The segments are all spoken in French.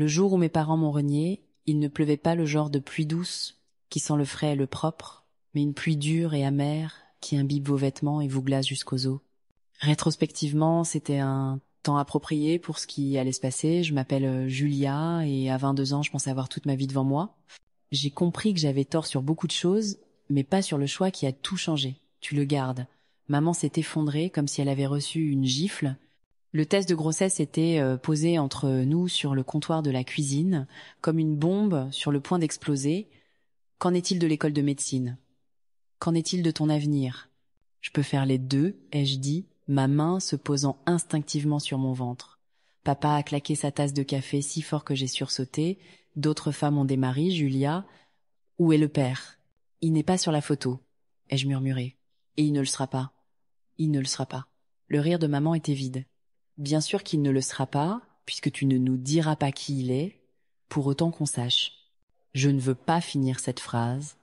Le jour où mes parents m'ont renié, il ne pleuvait pas le genre de pluie douce qui sent le frais et le propre, mais une pluie dure et amère qui imbibe vos vêtements et vous glace jusqu'aux os. Rétrospectivement, c'était un temps approprié pour ce qui allait se passer. Je m'appelle Julia et à 22 ans, je pensais avoir toute ma vie devant moi. J'ai compris que j'avais tort sur beaucoup de choses, mais pas sur le choix qui a tout changé. Tu le gardes. Maman s'est effondrée comme si elle avait reçu une gifle. Le test de grossesse était posé entre nous sur le comptoir de la cuisine, comme une bombe sur le point d'exploser. Qu'en est-il de l'école de médecine? Qu'en est-il de ton avenir? Je peux faire les deux, ai-je dit, ma main se posant instinctivement sur mon ventre. Papa a claqué sa tasse de café si fort que j'ai sursauté. D'autres femmes ont des maris, Julia. Où est le père? Il n'est pas sur la photo, ai-je murmuré. Et il ne le sera pas. Il ne le sera pas. Le rire de maman était vide. Bien sûr qu'il ne le sera pas, puisque tu ne nous diras pas qui il est, pour autant qu'on sache. Je ne veux pas finir cette phrase.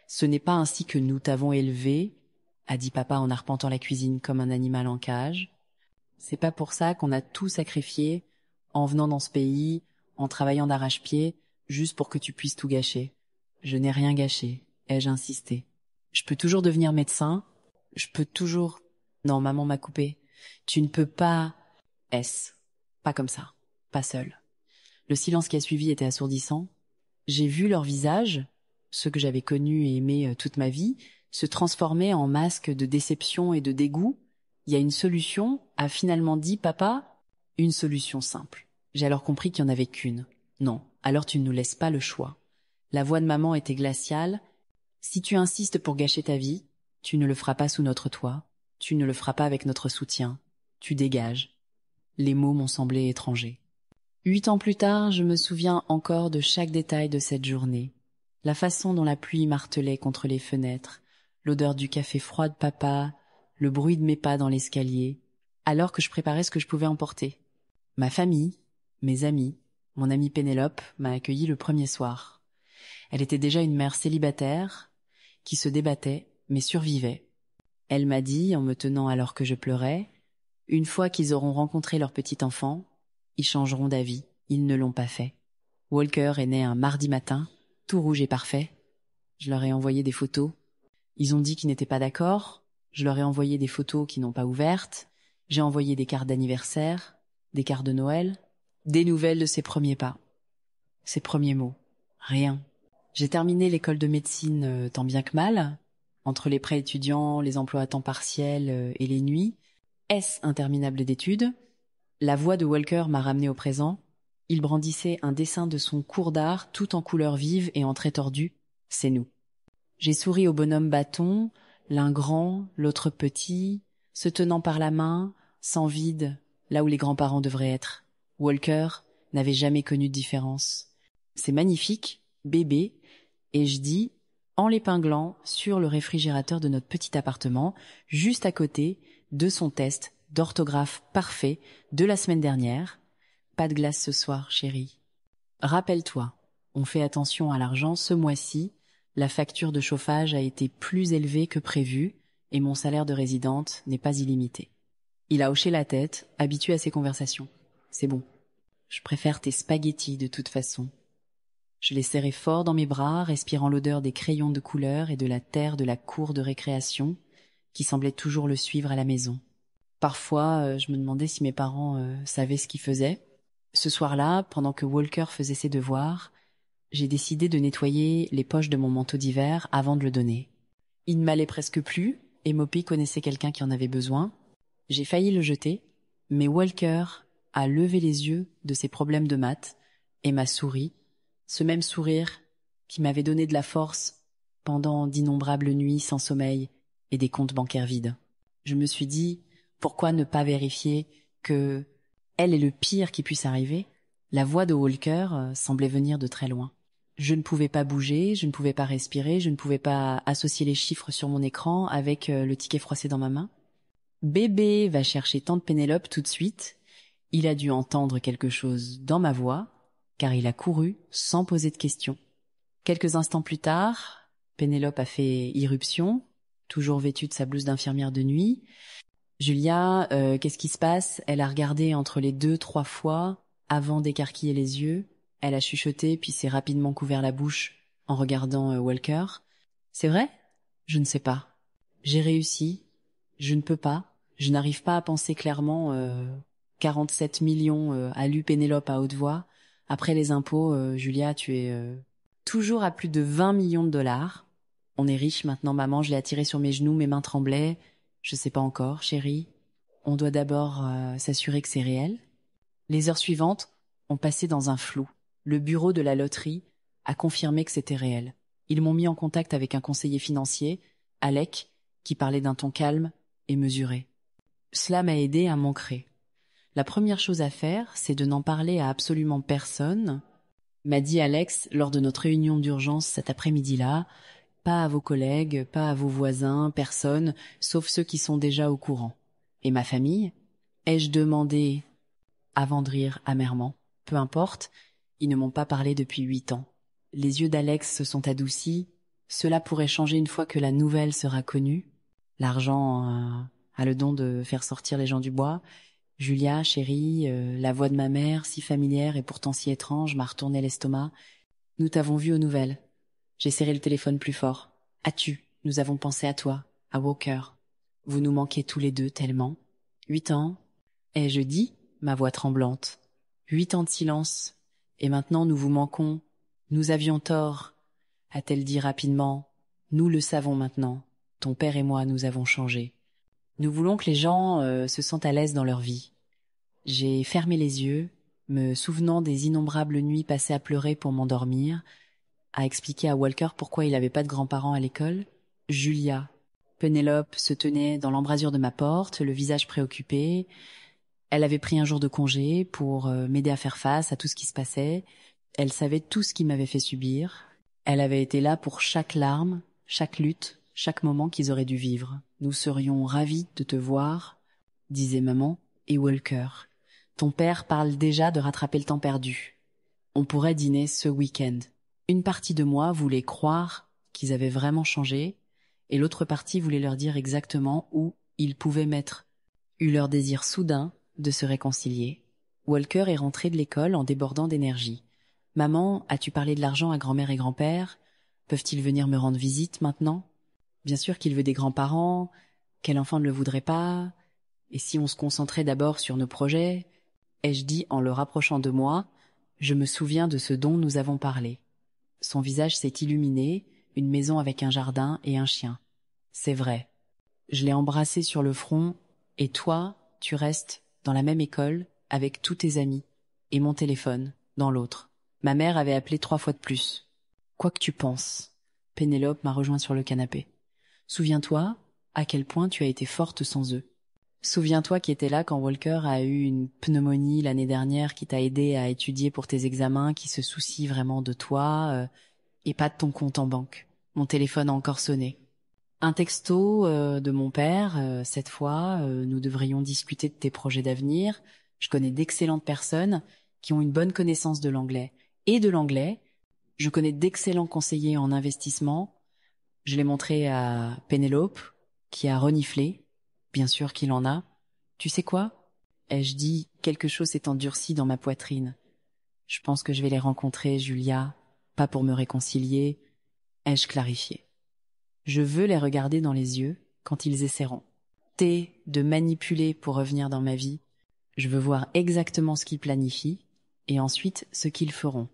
Ce n'est pas ainsi que nous t'avons élevé, a dit papa en arpentant la cuisine comme un animal en cage. C'est pas pour ça qu'on a tout sacrifié en venant dans ce pays, en travaillant d'arrache-pied, juste pour que tu puisses tout gâcher. Je n'ai rien gâché, ai-je insisté. Je peux toujours devenir médecin, je peux toujours... Non, maman m'a coupé. Tu ne peux pas... Pas comme ça, pas seul. Le silence qui a suivi était assourdissant. J'ai vu leurs visages, ceux que j'avais connus et aimés toute ma vie, se transformer en masques de déception et de dégoût. Il y a une solution, a finalement dit papa, une solution simple. J'ai alors compris qu'il n'y en avait qu'une. Non, alors tu ne nous laisses pas le choix. La voix de maman était glaciale. Si tu insistes pour gâcher ta vie, tu ne le feras pas sous notre toit, tu ne le feras pas avec notre soutien. Tu dégages. Les mots m'ont semblé étrangers. 8 ans plus tard, je me souviens encore de chaque détail de cette journée. La façon dont la pluie martelait contre les fenêtres, l'odeur du café froid de papa, le bruit de mes pas dans l'escalier, alors que je préparais ce que je pouvais emporter. Ma famille, mes amis, mon amie Pénélope m'a accueilli le premier soir. Elle était déjà une mère célibataire, qui se débattait, mais survivait. Elle m'a dit, en me tenant alors que je pleurais, « Une fois qu'ils auront rencontré leur petit enfant, ils changeront d'avis. Ils ne l'ont pas fait. Walker est né un mardi matin, tout rouge et parfait. Je leur ai envoyé des photos. Ils ont dit qu'ils n'étaient pas d'accord. Je leur ai envoyé des photos qui n'ont pas ouvertes. J'ai envoyé des cartes d'anniversaire, des cartes de Noël, des nouvelles de ses premiers pas. Ses premiers mots. Rien. J'ai terminé l'école de médecine tant bien que mal, entre les prêts étudiants, les emplois à temps partiel et les nuits. Est-ce interminable d'études? La voix de Walker m'a ramené au présent. Il brandissait un dessin de son cours d'art tout en couleurs vives et en traits tordus. C'est nous. J'ai souri au bonhomme bâton, l'un grand, l'autre petit, se tenant par la main, sans vide, là où les grands-parents devraient être. Walker n'avait jamais connu de différence. C'est magnifique, bébé, et je dis, en l'épinglant sur le réfrigérateur de notre petit appartement, juste à côté de son test d'orthographe parfait de la semaine dernière. Pas de glace ce soir, chérie. Rappelle-toi, on fait attention à l'argent ce mois-ci, la facture de chauffage a été plus élevée que prévu et mon salaire de résidente n'est pas illimité. Il a hoché la tête, habitué à ces conversations. C'est bon. Je préfère tes spaghettis de toute façon. Je les serrai fort dans mes bras, respirant l'odeur des crayons de couleur et de la terre de la cour de récréation qui semblait toujours le suivre à la maison. Parfois, je me demandais si mes parents savaient ce qu'ils faisaient. Ce soir-là, pendant que Walker faisait ses devoirs, j'ai décidé de nettoyer les poches de mon manteau d'hiver avant de le donner. Il ne m'allait presque plus, et Moppy connaissait quelqu'un qui en avait besoin. J'ai failli le jeter, mais Walker a levé les yeux de ses problèmes de maths et m'a souri, ce même sourire qui m'avait donné de la force pendant d'innombrables nuits sans sommeil et des comptes bancaires vides. Je me suis dit, pourquoi ne pas vérifier que elle est le pire qui puisse arriver? La voix de Walker semblait venir de très loin. Je ne pouvais pas bouger, je ne pouvais pas respirer, je ne pouvais pas associer les chiffres sur mon écran avec le ticket froissé dans ma main. Bébé va chercher tante Pénélope tout de suite. Il a dû entendre quelque chose dans ma voix, car il a couru sans poser de questions. Quelques instants plus tard, Pénélope a fait irruption, toujours vêtue de sa blouse d'infirmière de nuit. Julia, qu'est-ce qui se passe? Elle a regardé entre les 2-3 fois Avant d'écarquiller les yeux, elle a chuchoté puis s'est rapidement couvert la bouche en regardant Walker. C'est vrai? Je ne sais pas. J'ai réussi. Je ne peux pas. Je n'arrive pas à penser clairement. 47 millions, a lu Pénélope à haute voix. Après les impôts, Julia, tu es toujours à plus de 20 millions de dollars. On est riche maintenant, maman. Je l'ai attiré sur mes genoux, mes mains tremblaient. Je sais pas encore, chérie. On doit d'abord s'assurer que c'est réel. Les heures suivantes ont passé dans un flou. Le bureau de la loterie a confirmé que c'était réel. Ils m'ont mis en contact avec un conseiller financier, Alec, qui parlait d'un ton calme et mesuré. Cela m'a aidé à m'ancrer. La première chose à faire, c'est de n'en parler à absolument personne, m'a dit Alex lors de notre réunion d'urgence cet après-midi-là. Pas à vos collègues, pas à vos voisins, personne, sauf ceux qui sont déjà au courant. Et ma famille? Ai-je demandé avant de rire amèrement. Peu importe, ils ne m'ont pas parlé depuis 8 ans. Les yeux d'Alex se sont adoucis. Cela pourrait changer une fois que la nouvelle sera connue. L'argent a le don de faire sortir les gens du bois. Julia, chérie, la voix de ma mère, si familière et pourtant si étrange, m'a retourné l'estomac. Nous t'avons vu aux nouvelles. J'ai serré le téléphone plus fort. As-tu? Nous avons pensé à toi, à Walker. Vous nous manquez tous les deux tellement. 8 ans. Ai-je dit, ma voix tremblante. 8 ans de silence. Et maintenant nous vous manquons. Nous avions tort, a-t-elle dit rapidement. Nous le savons maintenant. Ton père et moi, nous avons changé. Nous voulons que les gens se sentent à l'aise dans leur vie. J'ai fermé les yeux, me souvenant des innombrables nuits passées à pleurer pour m'endormir, à expliquer à Walker pourquoi il n'avait pas de grands-parents à l'école. Julia, Pénélope se tenait dans l'embrasure de ma porte, le visage préoccupé. Elle avait pris un jour de congé pour m'aider à faire face à tout ce qui se passait. Elle savait tout ce qui m'avait fait subir. Elle avait été là pour chaque larme, chaque lutte, chaque moment qu'ils auraient dû vivre. Nous serions ravis de te voir, disait maman, et Walker. Ton père parle déjà de rattraper le temps perdu. On pourrait dîner ce week-end. Une partie de moi voulait croire qu'ils avaient vraiment changé, et l'autre partie voulait leur dire exactement où ils pouvaient m'être. Eut leur désir soudain de se réconcilier. Walker est rentré de l'école en débordant d'énergie. « Maman, as-tu parlé de l'argent à grand-mère et grand-père? Peuvent-ils venir me rendre visite maintenant? Bien sûr qu'il veut des grands-parents. Quel enfant ne le voudrait pas? Et si on se concentrait d'abord sur nos projets ?» ai-je dit en le rapprochant de moi. Je me souviens de ce dont nous avons parlé. Son visage s'est illuminé, une maison avec un jardin et un chien. C'est vrai. Je l'ai embrassé sur le front. Et toi, tu restes dans la même école avec tous tes amis. Et mon téléphone, dans l'autre. Ma mère avait appelé 3 fois de plus. Quoi que tu penses. Pénélope m'a rejoint sur le canapé. Souviens-toi à quel point tu as été forte sans eux. Souviens-toi qui étais là quand Walker a eu une pneumonie l'année dernière, qui t'a aidé à étudier pour tes examens, qui se soucie vraiment de toi, et pas de ton compte en banque. Mon téléphone a encore sonné. Un texto de mon père, cette fois, nous devrions discuter de tes projets d'avenir. Je connais d'excellentes personnes qui ont une bonne connaissance de l'anglais. Et de l'anglais, je connais d'excellents conseillers en investissement. Je l'ai montré à Pénélope, qui a reniflé. Bien sûr qu'il en a. Tu sais quoi? Ai-je dit, quelque chose s'est endurci dans ma poitrine. Je pense que je vais les rencontrer, Julia, pas pour me réconcilier. Ai-je clarifié? Je veux les regarder dans les yeux quand ils essaieront. De manipuler pour revenir dans ma vie. Je veux voir exactement ce qu'ils planifient et ensuite ce qu'ils feront.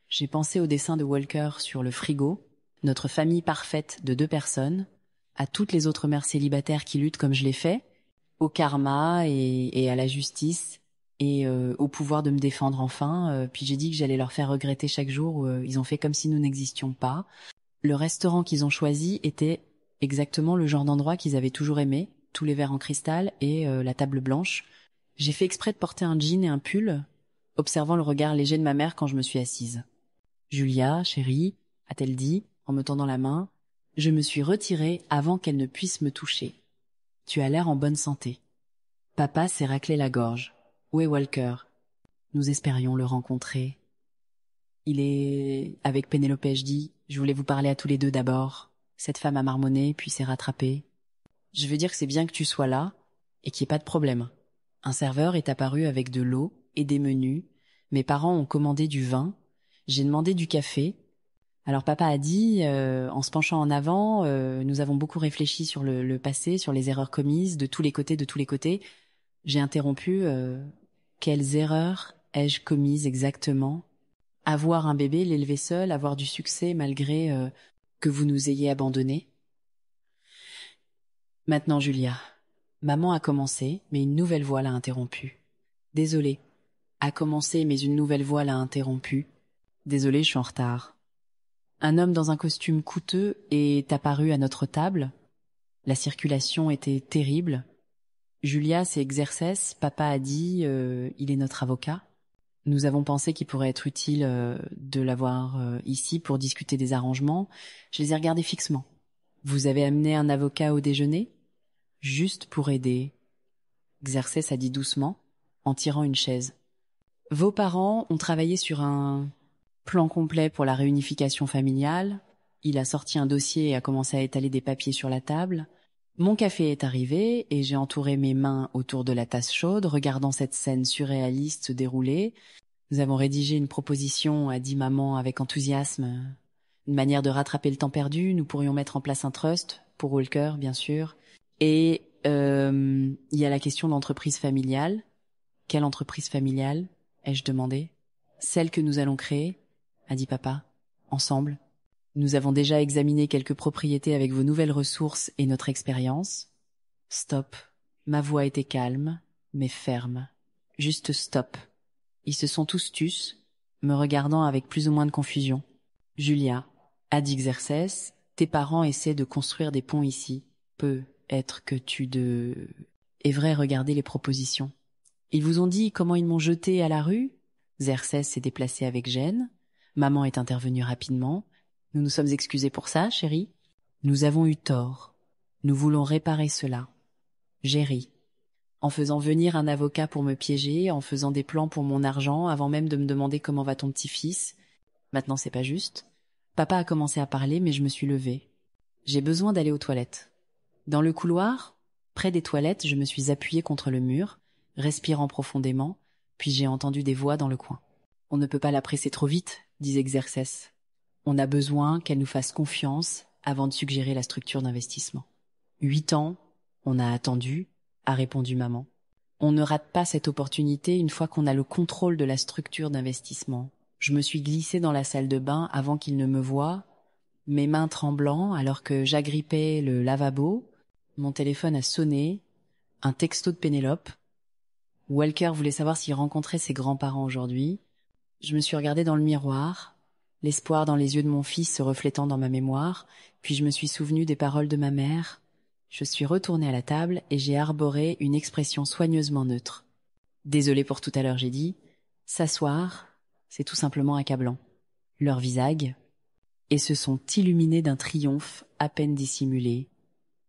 J'ai pensé au dessin de Walker sur le frigo, notre famille parfaite de 2 personnes, à toutes les autres mères célibataires qui luttent comme je l'ai fait, au karma et à la justice et au pouvoir de me défendre enfin. Puis j'ai dit que j'allais leur faire regretter chaque jour où ils ont fait comme si nous n'existions pas. Le restaurant qu'ils ont choisi était exactement le genre d'endroit qu'ils avaient toujours aimé, tous les verres en cristal et la table blanche. J'ai fait exprès de porter un jean et un pull, observant le regard léger de ma mère quand je me suis assise. « Julia, chérie, a-t-elle dit, en me tendant la main, je me suis retirée avant qu'elle ne puisse me toucher. Tu as l'air en bonne santé. » Papa s'est raclé la gorge. Où est Walker? Nous espérions le rencontrer. Il est avec Pénélope, je dis. Je voulais vous parler à tous les deux d'abord. Cette femme a marmonné, puis s'est rattrapée. Je veux dire que c'est bien que tu sois là, et qu'il n'y ait pas de problème. Un serveur est apparu avec de l'eau et des menus. Mes parents ont commandé du vin. J'ai demandé du café. Alors papa a dit, en se penchant en avant, nous avons beaucoup réfléchi sur le passé, sur les erreurs commises, de tous les côtés, de tous les côtés. J'ai interrompu, quelles erreurs ai-je commises exactement? Avoir un bébé, l'élever seul, avoir du succès malgré que vous nous ayez abandonnés. Maintenant, Julia. Maman a commencé, mais une nouvelle voix l'a interrompue. Désolée. A commencé, mais une nouvelle voix l'a interrompue. Désolée, je suis en retard. Un homme dans un costume coûteux est apparu à notre table. La circulation était terrible. Julia, c'est Xerxès. Papa a dit, il est notre avocat. Nous avons pensé qu'il pourrait être utile de l'avoir ici pour discuter des arrangements. Je les ai regardés fixement. Vous avez amené un avocat au déjeuner? Juste pour aider. Xerxès a dit doucement, en tirant une chaise. Vos parents ont travaillé sur un plan complet pour la réunification familiale. Il a sorti un dossier et a commencé à étaler des papiers sur la table. Mon café est arrivé et j'ai entouré mes mains autour de la tasse chaude, regardant cette scène surréaliste se dérouler. Nous avons rédigé une proposition, a dit maman avec enthousiasme. Une manière de rattraper le temps perdu, nous pourrions mettre en place un trust, pour Walker, bien sûr. Et il y a la question d'entreprise familiale. Quelle entreprise familiale? Ai-je demandé. Celle que nous allons créer, a dit papa, ensemble. Nous avons déjà examiné quelques propriétés avec vos nouvelles ressources et notre expérience. Stop. Ma voix était calme, mais ferme. Juste stop. Ils se sont tous tus, me regardant avec plus ou moins de confusion. Julia, a dit Xerxès, tes parents essaient de construire des ponts ici. Peut être que tu de... Est vrai, regardez les propositions. Ils vous ont dit comment ils m'ont jeté à la rue? Xerxès s'est déplacé avec gêne. Maman est intervenue rapidement. Nous nous sommes excusés pour ça, chérie. Nous avons eu tort. Nous voulons réparer cela. J'ai ri. En faisant venir un avocat pour me piéger, en faisant des plans pour mon argent, avant même de me demander comment va ton petit-fils. Maintenant, c'est pas juste. Papa a commencé à parler, mais je me suis levée. J'ai besoin d'aller aux toilettes. Dans le couloir, près des toilettes, je me suis appuyée contre le mur, respirant profondément, puis j'ai entendu des voix dans le coin. On ne peut pas la presser trop vite, disait Xerxès. On a besoin qu'elle nous fasse confiance avant de suggérer la structure d'investissement. 8 ans, on a attendu, a répondu maman. On ne rate pas cette opportunité une fois qu'on a le contrôle de la structure d'investissement. Je me suis glissée dans la salle de bain avant qu'il ne me voie, mes mains tremblant alors que j'agrippais le lavabo. Mon téléphone a sonné, un texto de Pénélope. Walker voulait savoir s'il rencontrait ses grands-parents aujourd'hui. Je me suis regardée dans le miroir, l'espoir dans les yeux de mon fils se reflétant dans ma mémoire, puis je me suis souvenue des paroles de ma mère. Je suis retournée à la table et j'ai arboré une expression soigneusement neutre. Désolée pour tout à l'heure, j'ai dit. S'asseoir, c'est tout simplement accablant. Leurs visages, et se sont illuminés d'un triomphe à peine dissimulé.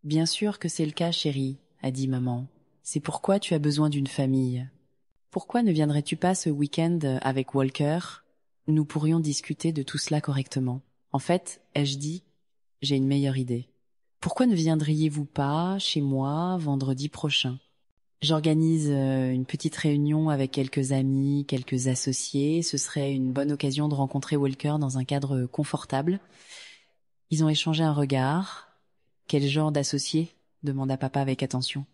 Bien sûr que c'est le cas, chérie, a dit maman. C'est pourquoi tu as besoin d'une famille. Pourquoi ne viendrais-tu pas ce week-end avec Walker? Nous pourrions discuter de tout cela correctement. En fait, ai-je dit, j'ai une meilleure idée. Pourquoi ne viendriez-vous pas chez moi vendredi prochain? J'organise une petite réunion avec quelques amis, quelques associés. Ce serait une bonne occasion de rencontrer Walker dans un cadre confortable. Ils ont échangé un regard. Quel genre d'associés? Demanda papa avec attention.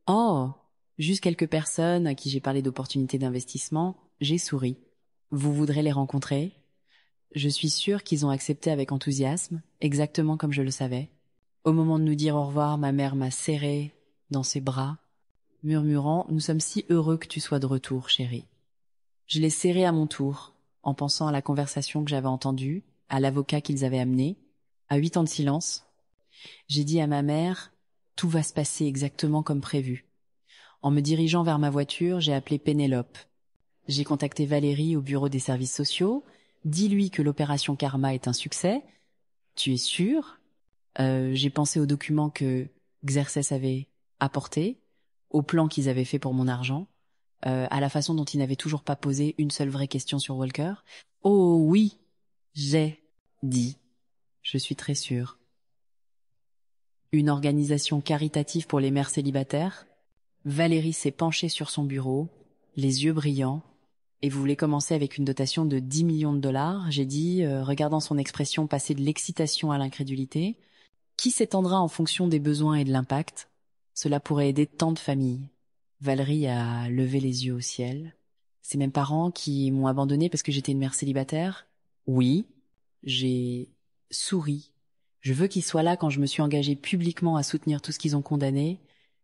Oh, juste quelques personnes à qui j'ai parlé d'opportunités d'investissement. J'ai souri. Vous voudrez les rencontrer? Je suis sûre qu'ils ont accepté avec enthousiasme, exactement comme je le savais. Au moment de nous dire au revoir, ma mère m'a serrée dans ses bras, murmurant « Nous sommes si heureux que tu sois de retour, chérie ». Je l'ai serrée à mon tour, en pensant à la conversation que j'avais entendue, à l'avocat qu'ils avaient amené, à 8 ans de silence. J'ai dit à ma mère « Tout va se passer exactement comme prévu ». En me dirigeant vers ma voiture, j'ai appelé Pénélope. J'ai contacté Valérie au bureau des services sociaux. Dis-lui que l'opération Karma est un succès. Tu es sûre? J'ai pensé aux documents que Xerxès avait apportés, au plan qu'ils avaient fait pour mon argent, à la façon dont ils n'avaient toujours pas posé une seule vraie question sur Walker. Oh oui, j'ai dit. Je suis très sûre. Une organisation caritative pour les mères célibataires. Valérie s'est penchée sur son bureau, les yeux brillants. Et vous voulez commencer avec une dotation de 10 millions de dollars. J'ai dit, regardant son expression passer de l'excitation à l'incrédulité, qui s'étendra en fonction des besoins et de l'impact. Cela pourrait aider tant de familles. Valérie a levé les yeux au ciel. C'est mes parents qui m'ont abandonnée parce que j'étais une mère célibataire? Oui. J'ai souri. Je veux qu'ils soient là quand je me suis engagée publiquement à soutenir tout ce qu'ils ont condamné.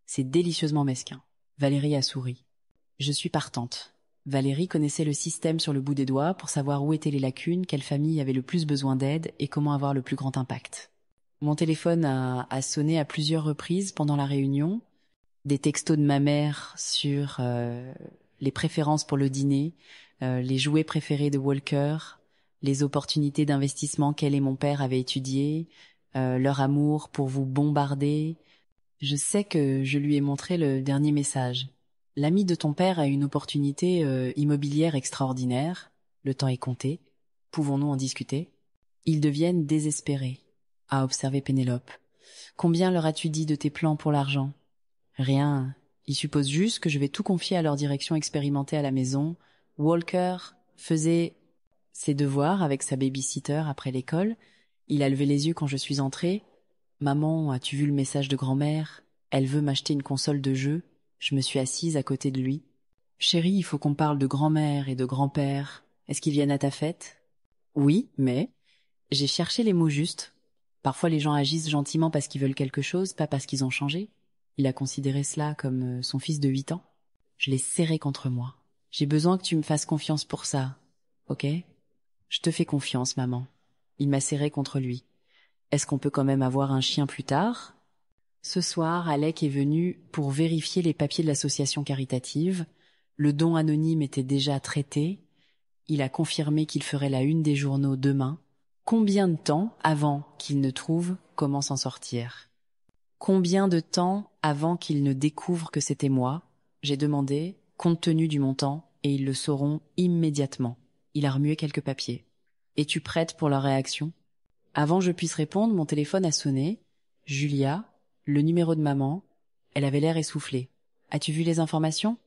C'est délicieusement mesquin. Valérie a souri. Je suis partante. Valérie connaissait le système sur le bout des doigts pour savoir où étaient les lacunes, quelle famille avait le plus besoin d'aide et comment avoir le plus grand impact. Mon téléphone a sonné à plusieurs reprises pendant la réunion. Des textos de ma mère sur les préférences pour le dîner, les jouets préférés de Walker, les opportunités d'investissement qu'elle et mon père avaient étudiées, leur amour pour vous bombarder. Je sais que je lui ai montré le dernier message. L'ami de ton père a une opportunité immobilière extraordinaire. Le temps est compté. Pouvons-nous en discuter? Ils deviennent désespérés, a observé Pénélope. Combien leur as-tu dit de tes plans pour l'argent? Rien. Ils supposent juste que je vais tout confier à leur direction expérimentée à la maison. Walker faisait ses devoirs avec sa baby-sitter après l'école. Il a levé les yeux quand je suis entrée. Maman, as-tu vu le message de grand-mère? Elle veut m'acheter une console de jeu. Je me suis assise à côté de lui. Chérie, il faut qu'on parle de grand-mère et de grand-père. Est-ce qu'ils viennent à ta fête? Oui, mais... J'ai cherché les mots justes. Parfois les gens agissent gentiment parce qu'ils veulent quelque chose, pas parce qu'ils ont changé. Il a considéré cela comme son fils de 8 ans. Je l'ai serré contre moi. J'ai besoin que tu me fasses confiance pour ça, ok? Je te fais confiance, maman. Il m'a serré contre lui. Est-ce qu'on peut quand même avoir un chien plus tard? Ce soir, Alec est venu pour vérifier les papiers de l'association caritative. Le don anonyme était déjà traité. Il a confirmé qu'il ferait la une des journaux demain. Combien de temps avant qu'il ne trouve comment s'en sortir? Combien de temps avant qu'il ne découvre que c'était moi? J'ai demandé, compte tenu du montant, et ils le sauront immédiatement. Il a remué quelques papiers. Es-tu prête pour leur réaction? Avant que je puisse répondre, mon téléphone a sonné. Julia, le numéro de maman. Elle avait l'air essoufflée. As-tu vu les informations?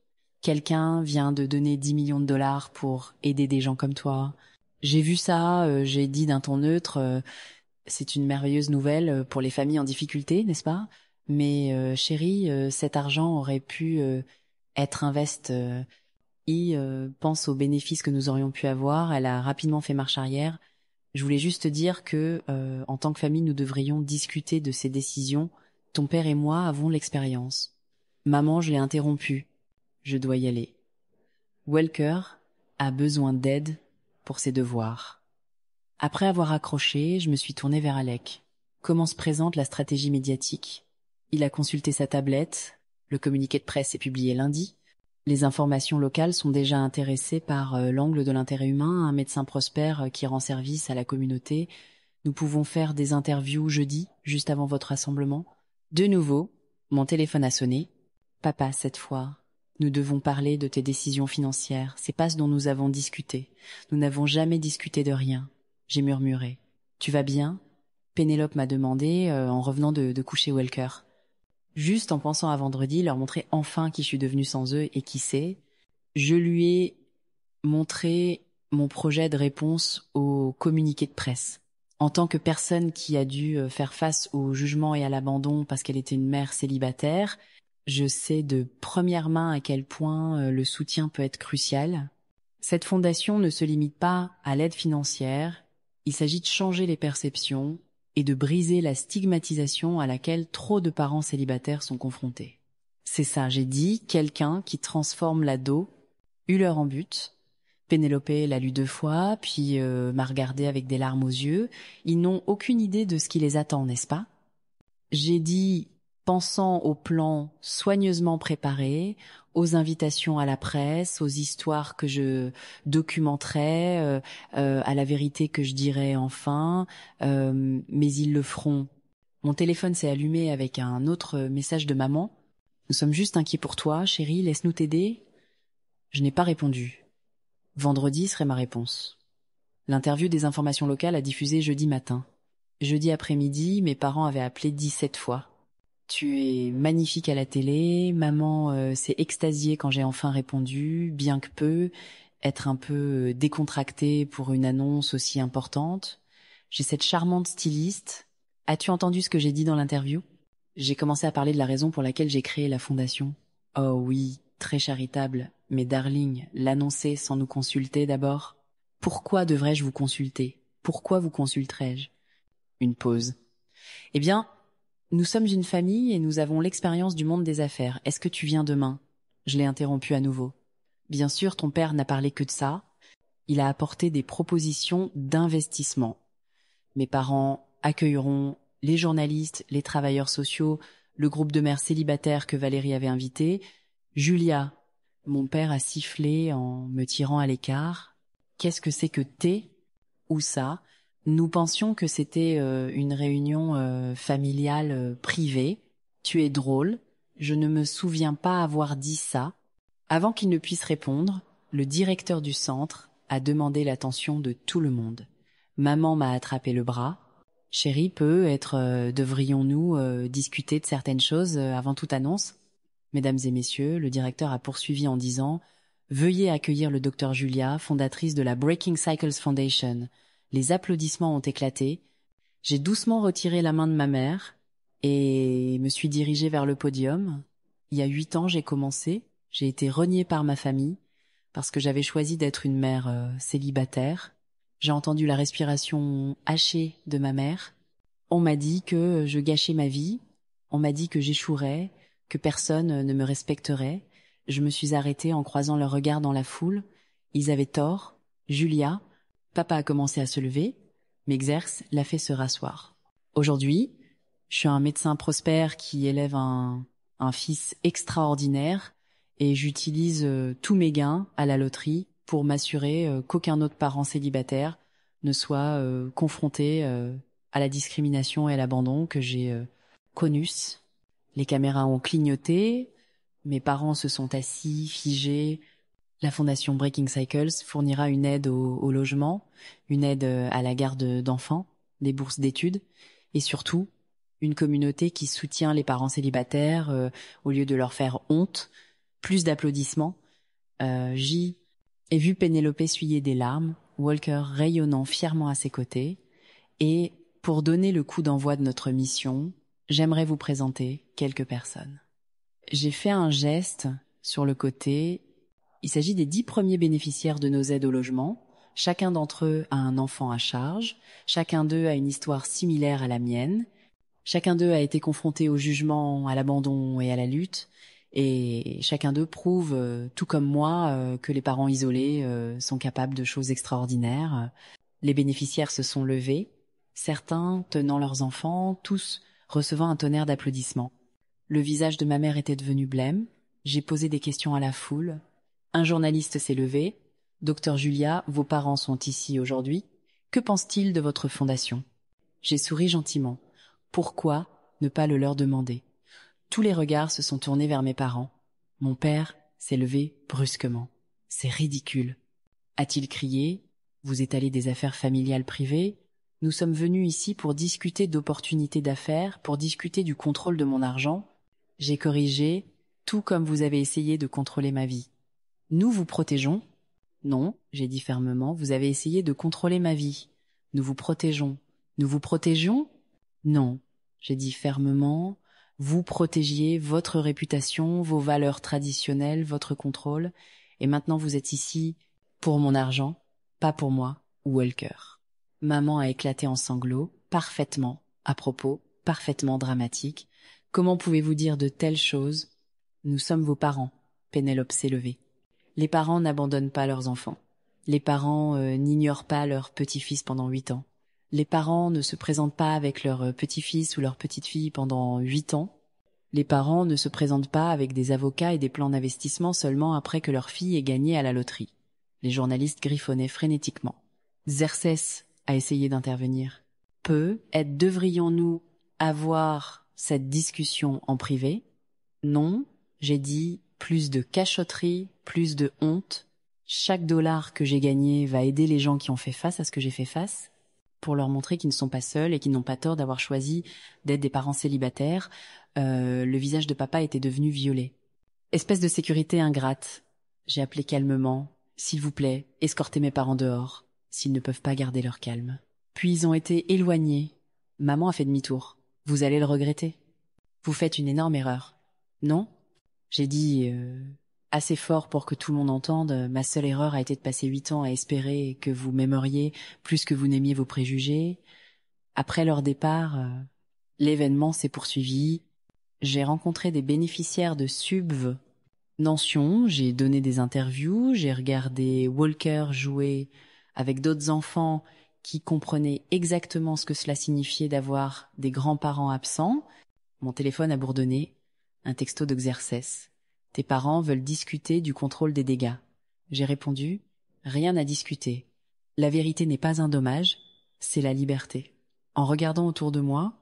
Quelqu'un vient de donner 10 millions de dollars pour aider des gens comme toi. J'ai vu ça, j'ai dit d'un ton neutre, c'est une merveilleuse nouvelle pour les familles en difficulté, n'est-ce pas? Mais chérie, cet argent aurait pu être invest. Pense aux bénéfices que nous aurions pu avoir. Elle a rapidement fait marche arrière. Je voulais juste te dire que, en tant que famille, nous devrions discuter de ces décisions. Ton père et moi avons l'expérience. Maman, je l'ai interrompue. Je dois y aller. Welker a besoin d'aide pour ses devoirs. Après avoir accroché, je me suis tournée vers Alec. Comment se présente la stratégie médiatique? Il a consulté sa tablette. Le communiqué de presse est publié lundi. Les informations locales sont déjà intéressées par l'angle de l'intérêt humain, un médecin prospère qui rend service à la communauté. Nous pouvons faire des interviews jeudi, juste avant votre rassemblement. De nouveau, mon téléphone a sonné. Papa, cette fois, nous devons parler de tes décisions financières. C'est pas ce dont nous avons discuté. Nous n'avons jamais discuté de rien. J'ai murmuré. Tu vas bien? Pénélope m'a demandé en revenant de coucher Welker. Juste en pensant à vendredi, leur montrer enfin qui je suis devenue sans eux et qui c'est. Je lui ai montré mon projet de réponse au communiqué de presse. En tant que personne qui a dû faire face au jugement et à l'abandon parce qu'elle était une mère célibataire, je sais de première main à quel point le soutien peut être crucial. Cette fondation ne se limite pas à l'aide financière, il s'agit de changer les perceptions et de briser la stigmatisation à laquelle trop de parents célibataires sont confrontés. C'est ça, j'ai dit, quelqu'un qui transforme l'ado, eut l'heure en but. Pénélope l'a lu 2 fois, puis m'a regardé avec des larmes aux yeux. Ils n'ont aucune idée de ce qui les attend, n'est-ce pas? J'ai dit, pensant au plan soigneusement préparé, aux invitations à la presse, aux histoires que je documenterai, à la vérité que je dirai enfin, mais ils le feront. Mon téléphone s'est allumé avec un autre message de maman. Nous sommes juste inquiets pour toi, chérie, laisse-nous t'aider. Je n'ai pas répondu. Vendredi serait ma réponse. L'interview des informations locales a diffusé jeudi matin. Jeudi après-midi, mes parents avaient appelé 17 fois. Tu es magnifique à la télé, maman s'est extasiée quand j'ai enfin répondu, bien que peu. être un peu décontractée pour une annonce aussi importante. J'ai cette charmante styliste. As-tu entendu ce que j'ai dit dans l'interview? J'ai commencé à parler de la raison pour laquelle j'ai créé la fondation. Oh oui, très charitable, mais darling, l'annoncer sans nous consulter d'abord. Pourquoi devrais-je vous consulter? Pourquoi vous consulterais-je? Une pause. Eh bien, nous sommes une famille et nous avons l'expérience du monde des affaires. Est-ce que tu viens demain? Je l'ai interrompu à nouveau. Bien sûr, ton père n'a parlé que de ça. Il a apporté des propositions d'investissement. Mes parents accueilleront les journalistes, les travailleurs sociaux, le groupe de mères célibataires que Valérie avait invité. Julia, mon père a sifflé en me tirant à l'écart. Qu'est-ce que c'est que thé? Où ça? Nous pensions que c'était une réunion familiale privée. Tu es drôle. Je ne me souviens pas avoir dit ça. Avant qu'il ne puisse répondre, le directeur du centre a demandé l'attention de tout le monde. Maman m'a attrapé le bras. Chérie, devrions-nous discuter de certaines choses avant toute annonce? Mesdames et messieurs, le directeur a poursuivi en disant « Veuillez accueillir le docteur Julia, fondatrice de la Breaking Cycles Foundation. » Les applaudissements ont éclaté. J'ai doucement retiré la main de ma mère et me suis dirigée vers le podium. Il y a 8 ans, j'ai commencé. J'ai été reniée par ma famille parce que j'avais choisi d'être une mère célibataire. J'ai entendu la respiration hachée de ma mère. On m'a dit que je gâchais ma vie. On m'a dit que j'échouerais, que personne ne me respecterait. Je me suis arrêtée en croisant leurs regards dans la foule. Ils avaient tort. Julia, papa a commencé à se lever, mais Xerxes l'a fait se rasseoir. Aujourd'hui, je suis un médecin prospère qui élève un fils extraordinaire et j'utilise tous mes gains à la loterie pour m'assurer qu'aucun autre parent célibataire ne soit confronté à la discrimination et à l'abandon que j'ai connus. Les caméras ont clignoté, mes parents se sont assis, figés. La fondation Breaking Cycles fournira une aide au logement, une aide à la garde d'enfants, des bourses d'études et surtout une communauté qui soutient les parents célibataires au lieu de leur faire honte. Plus d'applaudissements. J ai vu Pénélope essuyer des larmes, Walker rayonnant fièrement à ses côtés. Et pour donner le coup d'envoi de notre mission, j'aimerais vous présenter quelques personnes. J'ai fait un geste sur le côté. Il s'agit des 10 premiers bénéficiaires de nos aides au logement. Chacun d'entre eux a un enfant à charge. Chacun d'eux a une histoire similaire à la mienne. Chacun d'eux a été confronté au jugement, à l'abandon et à la lutte. Et chacun d'eux prouve, tout comme moi, que les parents isolés sont capables de choses extraordinaires. Les bénéficiaires se sont levés, certains tenant leurs enfants, tous recevant un tonnerre d'applaudissements. Le visage de ma mère était devenu blême. J'ai posé des questions à la foule. Un journaliste s'est levé. « Docteur Julia, vos parents sont ici aujourd'hui. Que pense-t-il de votre fondation ?» J'ai souri gentiment. Pourquoi ne pas le leur demander? Tous les regards se sont tournés vers mes parents. Mon père s'est levé brusquement. « C'est ridicule. » A-t-il crié. « Vous étalez des affaires familiales privées. Nous sommes venus ici pour discuter d'opportunités d'affaires, pour discuter du contrôle de mon argent. » J'ai corrigé, tout comme vous avez essayé de contrôler ma vie. Nous vous protégeons. Non, j'ai dit fermement, vous avez essayé de contrôler ma vie. Nous vous protégeons. Nous vous protégeons? Non, j'ai dit fermement, vous protégiez votre réputation, vos valeurs traditionnelles, votre contrôle, et maintenant vous êtes ici pour mon argent, pas pour moi ou Walker. Maman a éclaté en sanglots, parfaitement à propos, parfaitement dramatique. Comment pouvez-vous dire de telles choses? Nous sommes vos parents. Pénélope s'est levée. Les parents n'abandonnent pas leurs enfants. Les parents n'ignorent pas leur petit-fils pendant 8 ans. Les parents ne se présentent pas avec leur petit-fils ou leur petite-fille pendant 8 ans. Les parents ne se présentent pas avec des avocats et des plans d'investissement seulement après que leur fille ait gagné à la loterie. Les journalistes griffonnaient frénétiquement. Xerxès a essayé d'intervenir. Devrions-nous avoir cette discussion en privé? Non, j'ai dit, plus de cachotterie, plus de honte. Chaque dollar que j'ai gagné va aider les gens qui ont fait face à ce que j'ai fait face, pour leur montrer qu'ils ne sont pas seuls et qu'ils n'ont pas tort d'avoir choisi d'être des parents célibataires. Le visage de papa était devenu violet. Espèce de sécurité ingrate, j'ai appelé calmement. S'il vous plaît, escortez mes parents dehors, s'ils ne peuvent pas garder leur calme. Puis ils ont été éloignés. Maman a fait demi-tour. Vous allez le regretter. Vous faites une énorme erreur. Non? J'ai dit assez fort pour que tout le monde entende. Ma seule erreur a été de passer 8 ans à espérer que vous m'aimeriez plus que vous n'aimiez vos préjugés. Après leur départ, l'événement s'est poursuivi. J'ai rencontré des bénéficiaires de subventions, j'ai donné des interviews, j'ai regardé Walker jouer avec d'autres enfants qui comprenaient exactement ce que cela signifiait d'avoir des grands-parents absents. Mon téléphone a bourdonné, un texto de Xerxes. Tes parents veulent discuter du contrôle des dégâts. J'ai répondu, rien à discuter. La vérité n'est pas un dommage, c'est la liberté. En regardant autour de moi,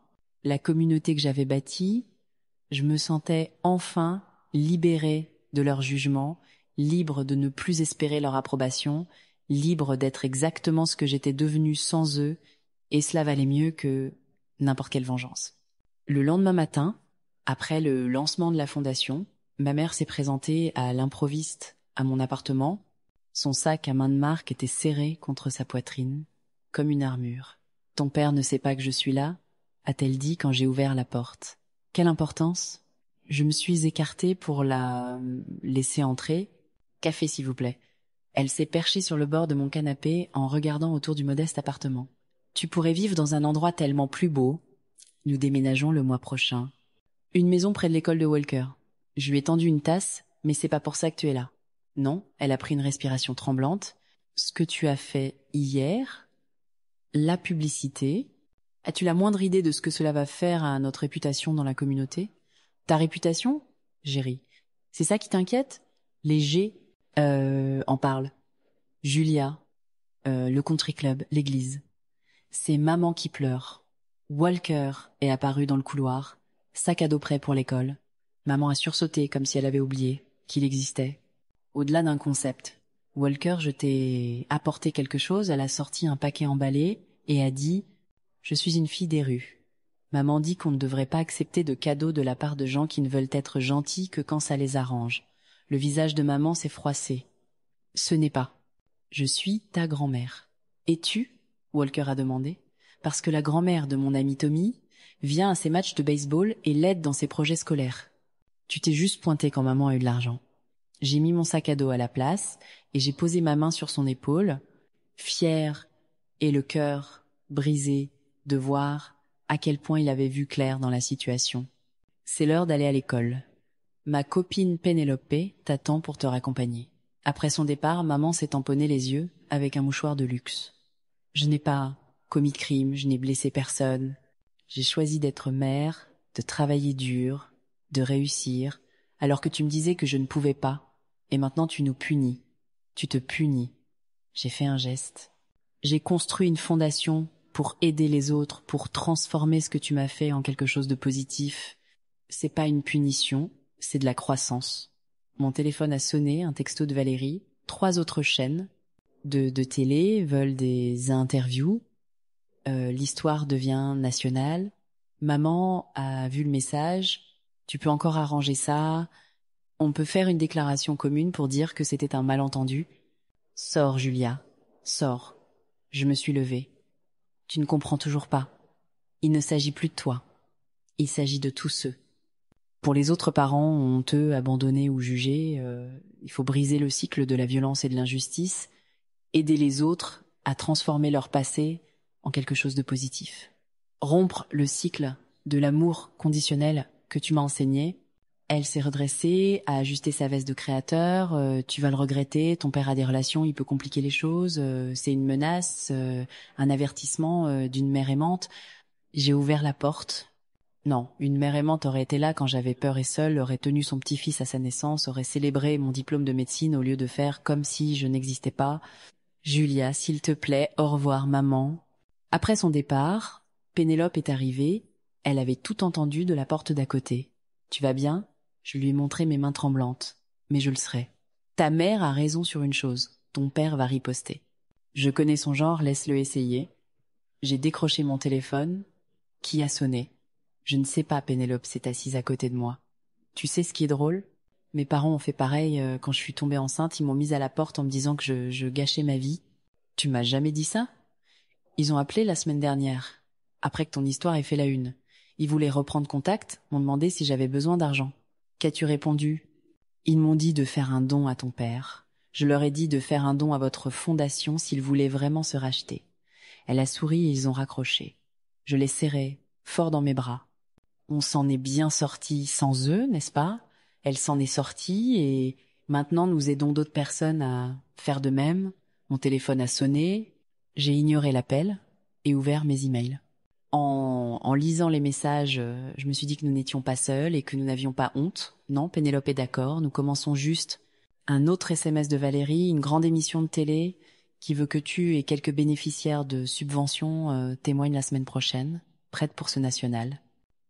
la communauté que j'avais bâtie, je me sentais enfin libérée de leur jugement, libre de ne plus espérer leur approbation, libre d'être exactement ce que j'étais devenue sans eux, et cela valait mieux que n'importe quelle vengeance. Le lendemain matin, après le lancement de la fondation, ma mère s'est présentée à l'improviste à mon appartement. Son sac à main de marque était serré contre sa poitrine, comme une armure. « Ton père ne sait pas que je suis là ?» a-t-elle dit quand j'ai ouvert la porte. Quelle importance? Je me suis écartée pour la laisser entrer. Café, s'il vous plaît. Elle s'est perchée sur le bord de mon canapé en regardant autour du modeste appartement. Tu pourrais vivre dans un endroit tellement plus beau. Nous déménageons le mois prochain. Une maison près de l'école de Walker. Je lui ai tendu une tasse, mais c'est pas pour ça que tu es là. Non, elle a pris une respiration tremblante. Ce que tu as fait hier, la publicité. As-tu la moindre idée de ce que cela va faire à notre réputation dans la communauté? Ta réputation? J'ai ri. C'est ça qui t'inquiète? Les G en parlent. Julia, le country club, l'église. C'est maman qui pleure. Walker est apparu dans le couloir, sac à dos prêt pour l'école. Maman a sursauté comme si elle avait oublié qu'il existait. Au-delà d'un concept. Walker, je t'ai apporté quelque chose, elle a sorti un paquet emballé et a dit « Je suis une fille des rues. Maman dit qu'on ne devrait pas accepter de cadeaux de la part de gens qui ne veulent être gentils que quand ça les arrange. » Le visage de maman s'est froissé. « Ce n'est pas. Je suis ta grand-mère. »« Es-tu » Walker a demandé. « Parce que la grand-mère de mon ami Tommy vient à ses matchs de baseball et l'aide dans ses projets scolaires. Tu t'es juste pointé quand maman a eu de l'argent. » J'ai mis mon sac à dos à la place et j'ai posé ma main sur son épaule, fière et le cœur brisé de voir à quel point il avait vu clair dans la situation. C'est l'heure d'aller à l'école. Ma copine Pénélope t'attend pour te raccompagner. Après son départ, maman s'est tamponné les yeux avec un mouchoir de luxe. Je n'ai pas commis de crime, je n'ai blessé personne. J'ai choisi d'être mère, de travailler dur, de réussir, alors que tu me disais que je ne pouvais pas. Et maintenant tu nous punis. Tu te punis. J'ai fait un geste. J'ai construit une fondation pour aider les autres, pour transformer ce que tu m'as fait en quelque chose de positif. C'est pas une punition, c'est de la croissance. Mon téléphone a sonné, un texto de Valérie. 3 autres chaînes de télé veulent des interviews. L'histoire devient nationale. Maman a vu le message. Tu peux encore arranger ça. On peut faire une déclaration commune pour dire que c'était un malentendu. Sors, Julia. Sors. Je me suis levée. Tu ne comprends toujours pas. Il ne s'agit plus de toi. Il s'agit de tous ceux. Pour les autres parents honteux, abandonnés ou jugés, il faut briser le cycle de la violence et de l'injustice, aider les autres à transformer leur passé en quelque chose de positif. Rompre le cycle de l'amour conditionnel que tu m'as enseigné. Elle s'est redressée, a ajusté sa veste de créateur. Tu vas le regretter, ton père a des relations, il peut compliquer les choses. C'est une menace, un avertissement d'une mère aimante. J'ai ouvert la porte. Non, une mère aimante aurait été là quand j'avais peur et seule, aurait tenu son petit-fils à sa naissance, aurait célébré mon diplôme de médecine au lieu de faire comme si je n'existais pas. Julia, s'il te plaît, au revoir, maman. Après son départ, Pénélope est arrivée. Elle avait tout entendu de la porte d'à côté. Tu vas bien ? Je lui ai montré mes mains tremblantes. Mais je le serai. Ta mère a raison sur une chose. Ton père va riposter. Je connais son genre, laisse-le essayer. J'ai décroché mon téléphone. Qui a sonné ? Je ne sais pas, Pénélope s'est assise à côté de moi. Tu sais ce qui est drôle ? Mes parents ont fait pareil quand je suis tombée enceinte. Ils m'ont mise à la porte en me disant que je gâchais ma vie. Tu m'as jamais dit ça? Ils ont appelé la semaine dernière, après que ton histoire ait fait la une. Ils voulaient reprendre contact, m'ont demandé si j'avais besoin d'argent. Qu'as-tu répondu? Ils m'ont dit de faire un don à ton père. Je leur ai dit de faire un don à votre fondation s'ils voulaient vraiment se racheter. Elle a souri et ils ont raccroché. Je l'ai serrée, fort dans mes bras. On s'en est bien sorti sans eux, n'est-ce pas? Elle s'en est sortie et maintenant nous aidons d'autres personnes à faire de même. Mon téléphone a sonné, j'ai ignoré l'appel et ouvert mes emails. En lisant les messages, je me suis dit que nous n'étions pas seuls et que nous n'avions pas honte. Non, Pénélope est d'accord, nous commençons juste un autre SMS de Valérie, une grande émission de télé qui veut que tu et quelques bénéficiaires de subventions témoignent la semaine prochaine, prête pour ce national.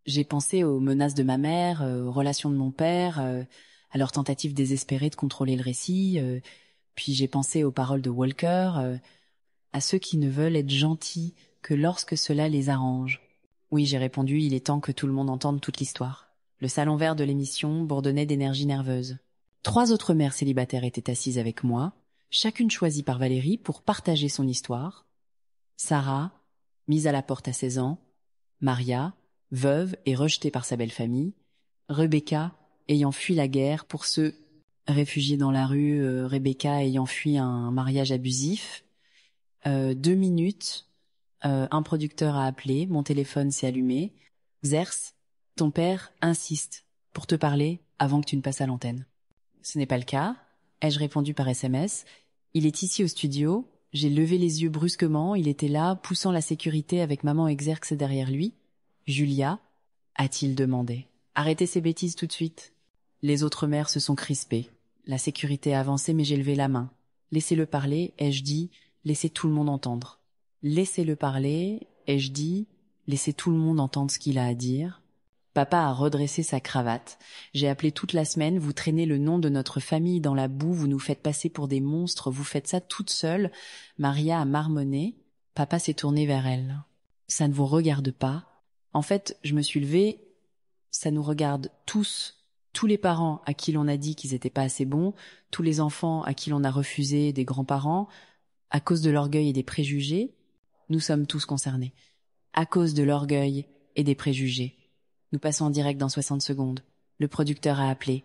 J'ai pensé aux menaces de ma mère, aux relations de mon père, à leur tentative désespérée de contrôler le récit, puis j'ai pensé aux paroles de Walker, à ceux qui ne veulent être gentils que lorsque cela les arrange. Oui, j'ai répondu, il est temps que tout le monde entende toute l'histoire. Le salon vert de l'émission bourdonnait d'énergie nerveuse. 3 autres mères célibataires étaient assises avec moi, chacune choisie par Valérie pour partager son histoire. Sarah, mise à la porte à 16 ans, Maria, veuve et rejetée par sa belle famille, Rebecca, ayant fui la guerre pour se réfugier dans la rue, Rebecca ayant fui un mariage abusif. 2 minutes, un producteur a appelé, mon téléphone s'est allumé. Xers, ton père insiste pour te parler avant que tu ne passes à l'antenne. Ce n'est pas le cas, ai-je répondu par SMS. Il est ici au studio, j'ai levé les yeux brusquement, il était là, poussant la sécurité avec maman et Xerx derrière lui. Julia, a-t-il demandé. Arrêtez ces bêtises tout de suite. Les autres mères se sont crispées. La sécurité a avancé, mais j'ai levé la main. Laissez-le parler, ai-je dit, laissez tout le monde entendre. Laissez-le parler, ai-je dit, laissez tout le monde entendre ce qu'il a à dire. Papa a redressé sa cravate. J'ai appelé toute la semaine, vous traînez le nom de notre famille dans la boue, vous nous faites passer pour des monstres, vous faites ça toute seule. Maria a marmonné. Papa s'est tourné vers elle. Ça ne vous regarde pas. En fait, je me suis levée, ça nous regarde tous les parents à qui l'on a dit qu'ils étaient pas assez bons, tous les enfants à qui l'on a refusé des grands-parents, à cause de l'orgueil et des préjugés, nous sommes tous concernés. À cause de l'orgueil et des préjugés. Nous passons en direct dans 60 secondes. Le producteur a appelé.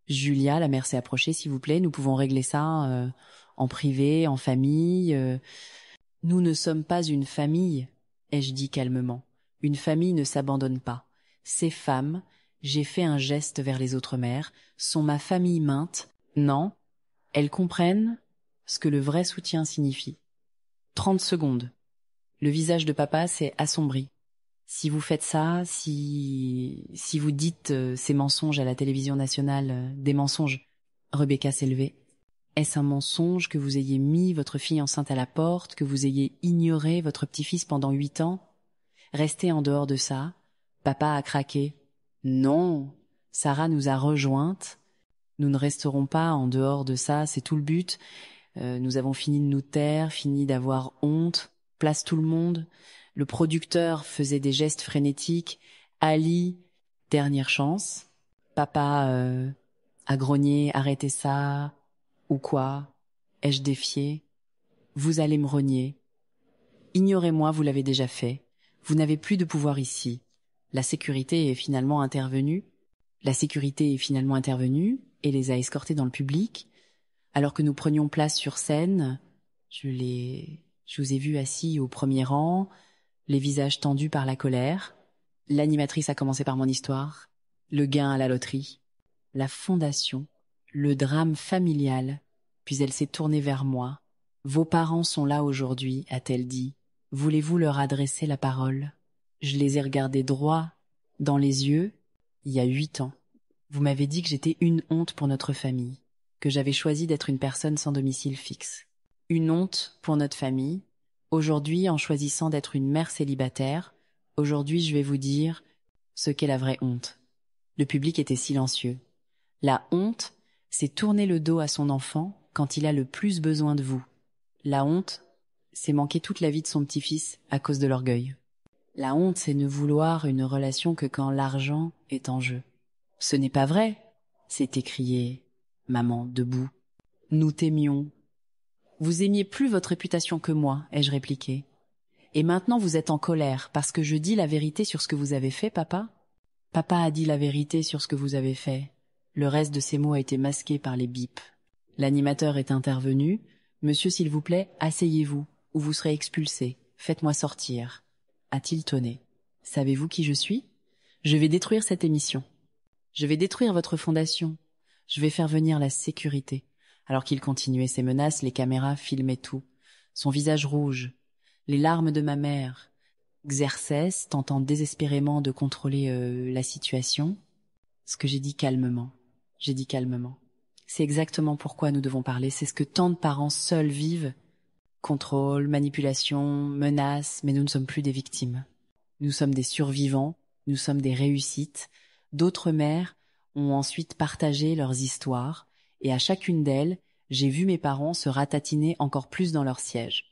Julia, la mère s'est approchée, s'il vous plaît, nous pouvons régler ça en privé, en famille. Nous ne sommes pas une famille, ai-je dit calmement. Une famille ne s'abandonne pas. Ces femmes, j'ai fait un geste vers les autres mères, sont ma famille mainte. Non, elles comprennent ce que le vrai soutien signifie. 30 secondes. Le visage de papa s'est assombri. Si vous faites ça, si vous dites ces mensonges à la télévision nationale, des mensonges, Rebecca s'est levée. Est-ce un mensonge que vous ayez mis votre fille enceinte à la porte, que vous ayez ignoré votre petit-fils pendant 8 ans? Restez en dehors de ça. Papa a craqué. Non, Sarah nous a rejointes. Nous ne resterons pas en dehors de ça, c'est tout le but. Nous avons fini de nous taire, fini d'avoir honte. Place tout le monde. Le producteur faisait des gestes frénétiques. Ali, dernière chance. Papa a grogné, arrêtez ça. Ou quoi? Ai-je défié? Vous allez me renier. Ignorez-moi, vous l'avez déjà fait. Vous n'avez plus de pouvoir ici. La sécurité est finalement intervenue. La sécurité est finalement intervenue et les a escortés dans le public. Alors que nous prenions place sur scène, je vous ai vus assis au premier rang, les visages tendus par la colère. L'animatrice a commencé par mon histoire, le gain à la loterie, la fondation, le drame familial, puis elle s'est tournée vers moi. Vos parents sont là aujourd'hui, a-t-elle dit. Voulez-vous leur adresser la parole? Je les ai regardés droit dans les yeux, il y a 8 ans. Vous m'avez dit que j'étais une honte pour notre famille, que j'avais choisi d'être une personne sans domicile fixe. Une honte pour notre famille. Aujourd'hui, en choisissant d'être une mère célibataire, aujourd'hui je vais vous dire ce qu'est la vraie honte. Le public était silencieux. La honte, c'est tourner le dos à son enfant quand il a le plus besoin de vous. La honte, c'est manquer toute la vie de son petit-fils à cause de l'orgueil. La honte, c'est ne vouloir une relation que quand l'argent est en jeu. Ce n'est pas vrai. s'est écriée maman debout. Nous t'aimions. Vous aimiez plus votre réputation que moi, ai-je répliqué. Et maintenant vous êtes en colère parce que je dis la vérité sur ce que vous avez fait, papa? Papa a dit la vérité sur ce que vous avez fait. Le reste de ces mots a été masqué par les bips. L'animateur est intervenu. Monsieur, s'il vous plaît, asseyez-vous, ou vous serez expulsé. Faites-moi sortir. A-t-il tonné. Savez-vous qui je suis? Je vais détruire cette émission. Je vais détruire votre fondation. Je vais faire venir la sécurité. Alors qu'il continuait ses menaces, les caméras filmaient tout. Son visage rouge, les larmes de ma mère. Xerxès tentant désespérément de contrôler la situation. Ce que j'ai dit calmement. J'ai dit calmement. C'est exactement pourquoi nous devons parler. C'est ce que tant de parents seuls vivent. Contrôle, manipulation, menaces, mais nous ne sommes plus des victimes. Nous sommes des survivants, nous sommes des réussites. D'autres mères ont ensuite partagé leurs histoires, et à chacune d'elles, j'ai vu mes parents se ratatiner encore plus dans leur siège.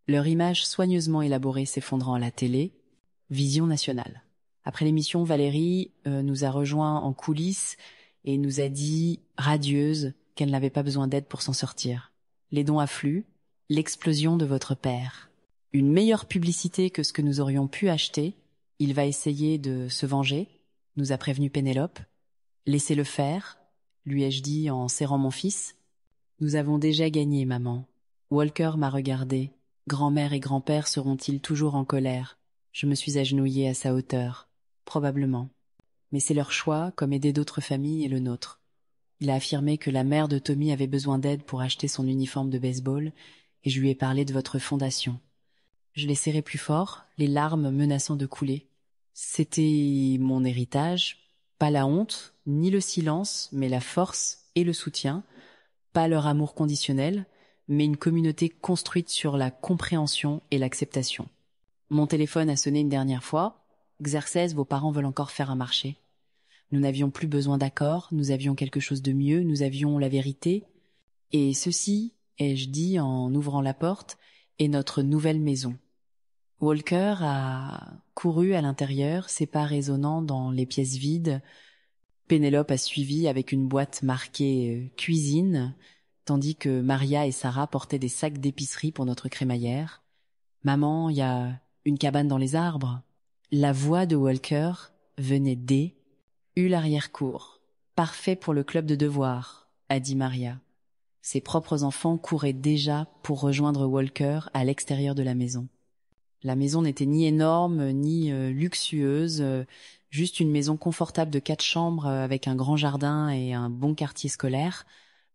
Leur image soigneusement élaborée s'effondrant à la télé, vision nationale. Après l'émission, Valérie nous a rejoints en coulisses et nous a dit, radieuse, qu'elle n'avait pas besoin d'aide pour s'en sortir. Les dons affluent, l'explosion de votre père. Une meilleure publicité que ce que nous aurions pu acheter. Il va essayer de se venger, nous a prévenu Pénélope. Laissez-le faire, lui ai-je dit en serrant mon fils. Nous avons déjà gagné, maman. Walker m'a regardé. Grand-mère et grand-père seront-ils toujours en colère? Je me suis agenouillée à sa hauteur. Probablement. Mais c'est leur choix, comme aider d'autres familles et le nôtre. Il a affirmé que la mère de Tommy avait besoin d'aide pour acheter son uniforme de baseball, et je lui ai parlé de votre fondation. Je l'ai serré plus fort, les larmes menaçant de couler. C'était mon héritage, pas la honte, ni le silence, mais la force et le soutien, pas leur amour conditionnel, mais une communauté construite sur la compréhension et l'acceptation. Mon téléphone a sonné une dernière fois. Xerxès, vos parents veulent encore faire un marché. Nous n'avions plus besoin d'accord, nous avions quelque chose de mieux, nous avions la vérité. Et ceci, ai-je dit en ouvrant la porte, est notre nouvelle maison. Walker a couru à l'intérieur, ses pas résonnant dans les pièces vides. Pénélope a suivi avec une boîte marquée « Cuisine », tandis que Maria et Sarah portaient des sacs d'épicerie pour notre crémaillère. « Maman, il y a une cabane dans les arbres ». La voix de Walker venait d'« eut l'arrière-cour. Parfait pour le club de devoirs », a dit Maria. Ses propres enfants couraient déjà pour rejoindre Walker à l'extérieur de la maison. La maison n'était ni énorme, ni luxueuse, juste une maison confortable de 4 chambres avec un grand jardin et un bon quartier scolaire,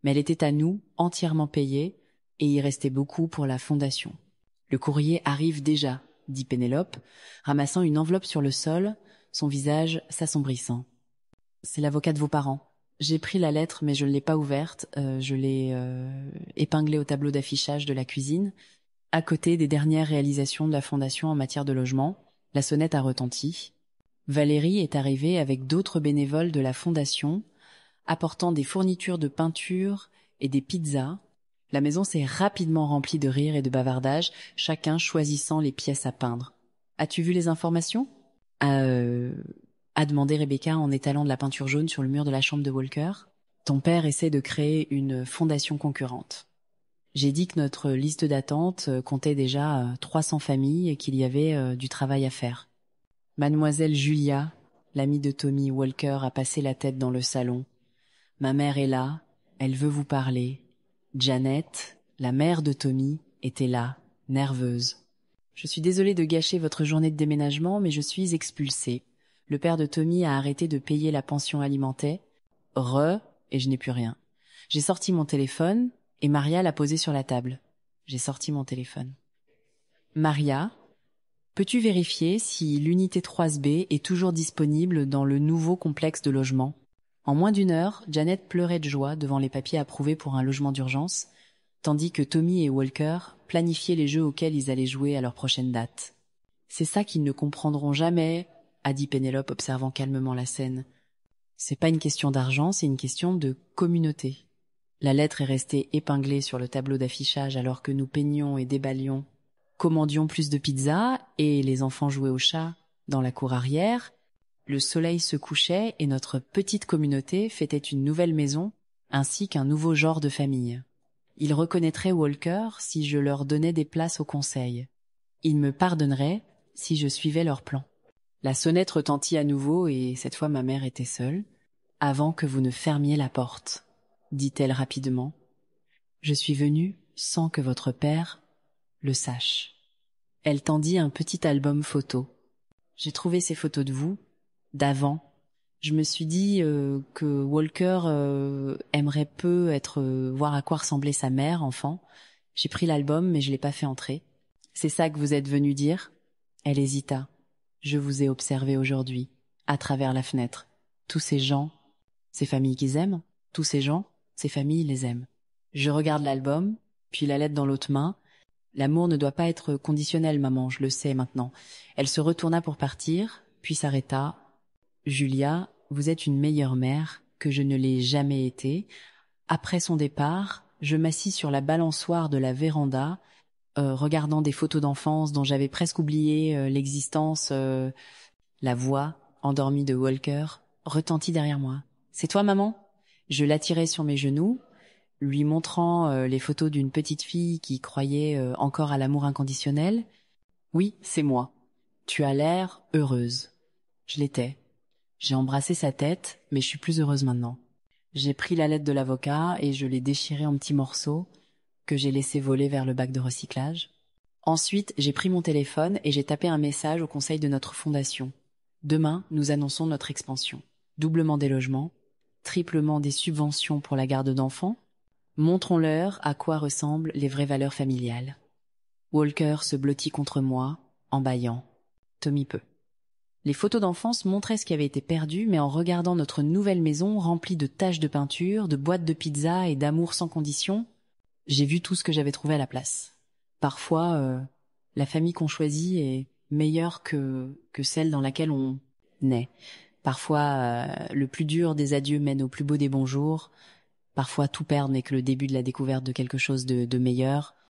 mais elle était à nous, entièrement payée, et il restait beaucoup pour la fondation. « Le courrier arrive déjà », dit Pénélope, ramassant une enveloppe sur le sol, son visage s'assombrissant. « C'est l'avocat de vos parents. J'ai pris la lettre, mais je ne l'ai pas ouverte, je l'ai épinglée au tableau d'affichage de la cuisine. À côté des dernières réalisations de la Fondation en matière de logement, la sonnette a retenti. Valérie est arrivée avec d'autres bénévoles de la Fondation, apportant des fournitures de peinture et des pizzas. La maison s'est rapidement remplie de rires et de bavardages, chacun choisissant les pièces à peindre. « As-tu vu les informations ?» a demandé Rebecca en étalant de la peinture jaune sur le mur de la chambre de Walker. « Ton père essaie de créer une fondation concurrente. » J'ai dit que notre liste d'attente comptait déjà 300 familles et qu'il y avait du travail à faire. Mademoiselle Julia, l'amie de Tommy Walker, a passé la tête dans le salon. Ma mère est là, elle veut vous parler. Janet, la mère de Tommy, était là, nerveuse. Je suis désolée de gâcher votre journée de déménagement, mais je suis expulsée. Le père de Tommy a arrêté de payer la pension alimentaire. Et je n'ai plus rien. J'ai sorti mon téléphone et Maria l'a posé sur la table. J'ai sorti mon téléphone. Maria, peux-tu vérifier si l'unité 3B est toujours disponible dans le nouveau complexe de logement? En moins d'1 heure, Janet pleurait de joie devant les papiers approuvés pour un logement d'urgence, tandis que Tommy et Walker planifiaient les jeux auxquels ils allaient jouer à leur prochaine date. C'est ça qu'ils ne comprendront jamais, a dit Pénélope observant calmement la scène. C'est pas une question d'argent, c'est une question de communauté. La lettre est restée épinglée sur le tableau d'affichage alors que nous peignions et déballions, commandions plus de pizza et les enfants jouaient au chat dans la cour arrière. Le soleil se couchait et notre petite communauté fêtait une nouvelle maison ainsi qu'un nouveau genre de famille. Ils reconnaîtraient Walker si je leur donnais des places au conseil. Ils me pardonneraient si je suivais leur plan. La sonnette retentit à nouveau et cette fois ma mère était seule. « Avant que vous ne fermiez la porte », dit-elle rapidement. « Je suis venue sans que votre père le sache. » Elle tendit un petit album photo. J'ai trouvé ces photos de vous, d'avant. Je me suis dit que Walker aimerait peu voir à quoi ressemblait sa mère, enfant. J'ai pris l'album, mais je l'ai pas fait entrer. « C'est ça que vous êtes venu dire ?» Elle hésita. « Je vous ai observé aujourd'hui, à travers la fenêtre. Tous ces gens, ces familles qu'ils aiment, tous ces gens, ces familles les aiment. Je regarde l'album, puis la lettre dans l'autre main. L'amour ne doit pas être conditionnel, maman, je le sais maintenant. » Elle se retourna pour partir, puis s'arrêta. « Julia, vous êtes une meilleure mère que je ne l'ai jamais été. » Après son départ, je m'assis sur la balançoire de la véranda, regardant des photos d'enfance dont j'avais presque oublié l'existence. La voix, endormie de Walker, retentit derrière moi. « C'est toi, maman ?» Je l'attirai sur mes genoux, lui montrant les photos d'une petite fille qui croyait encore à l'amour inconditionnel. « Oui, c'est moi. Tu as l'air heureuse. » Je l'étais. J'ai embrassé sa tête, mais je suis plus heureuse maintenant. J'ai pris la lettre de l'avocat et je l'ai déchirée en petits morceaux que j'ai laissé voler vers le bac de recyclage. Ensuite, j'ai pris mon téléphone et j'ai tapé un message au conseil de notre fondation. Demain, nous annonçons notre expansion. Doublement des logements, triplement des subventions pour la garde d'enfants. Montrons-leur à quoi ressemblent les vraies valeurs familiales. Walker se blottit contre moi, en bâillant. Tommy peu. Les photos d'enfance montraient ce qui avait été perdu, mais en regardant notre nouvelle maison remplie de taches de peinture, de boîtes de pizza et d'amour sans condition, j'ai vu tout ce que j'avais trouvé à la place. Parfois, la famille qu'on choisit est meilleure que celle dans laquelle on naît. Parfois, le plus dur des adieux mène au plus beau des bonjours. Parfois, tout perdre n'est que le début de la découverte de quelque chose de meilleur.